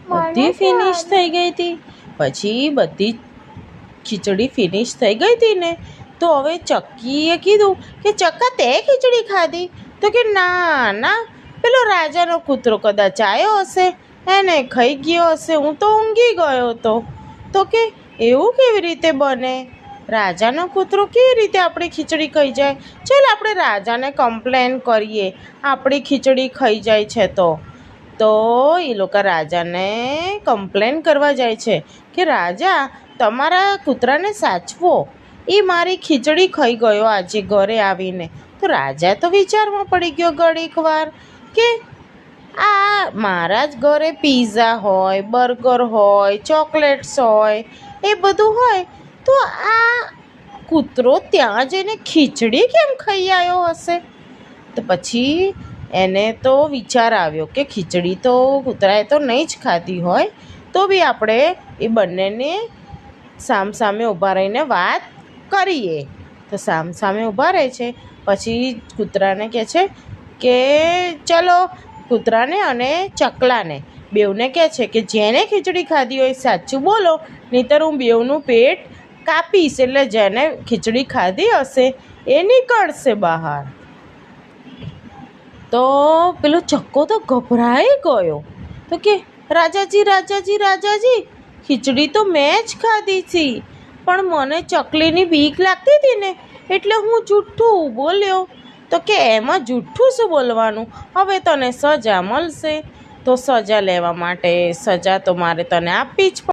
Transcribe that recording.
બધી ફિનિશ થઈ ગઈ હતી. પછી બધી ખીચડી ફિનિશ થઈ ગઈ હતી ને, તો હવે ચક્કીએ કીધું કે ચક્કા તે ખીચડી ખાધી? તો કે ના ના, પેલો રાજાનો કૂતરો કદાચ આવ્યો હશે, એને ખાઈ ગયો હશે, હું તો ઊંઘી ગયો હતો. તો કે એવું કેવી રીતે બને? રાજાનો કૂતરો કેવી રીતે આપણી ખીચડી ખાઈ જાય? ચાલ આપણે રાજાને કમ્પ્લેન કરીએ, આપણી ખીચડી ખાઈ જાય છે તો એ લોકો રાજાને કમ્પ્લેન કરવા જાય છે કે રાજા, તમારા કૂતરાને સાચવો, એ મારી ખીચડી ખાઈ ગયો આજે ઘરે આવીને. તો રાજા તો વિચારમાં પડી ગયો ઘડીક વાર કે આ મારા જ ઘરે પીઝા હોય, બર્ગર હોય, ચોકલેટ્સ હોય, એ બધું હોય, તો આ કૂતરો ત્યાં જઈને ખીચડી કેમ ખાઈ આવ્યો હશે? તો પછી એને તો વિચાર આવ્યો કે ખીચડી તો કૂતરાએ તો નહીં જ ખાધી હોય, તો બી આપણે એ બંનેને સામસામે ઊભા રહીને વાત કરીએ. તો સામસામે ઊભા રહે છે. પછી કૂતરાને કહે છે કે ચલો, કૂતરાને અને ચકલાને બેઉને કહે છે કે જેને ખીચડી ખાધી હોય સાચું બોલો, નહીંતર હું બેઉનું પેટ કાપીશ, એટલે જેને ખીચડી ખાધી હશે એ નીકળશે બહાર. તો પેલો ચક્કો તો ગભરાઈ ગયો. તો કે રાજાજી રાજાજી રાજાજી, ખીચડી તો મેં જ ખાધી હતી, પણ મને ચકલીની બીક લાગતી હતી ને, એટલે હું જૂઠું બોલ્યો. તો કે એમાં જૂઠું શું બોલવાનું? હવે તને સજા મળશે. તો સજા લેવા માટે સજા તો મારે તને આપવી જ પડે.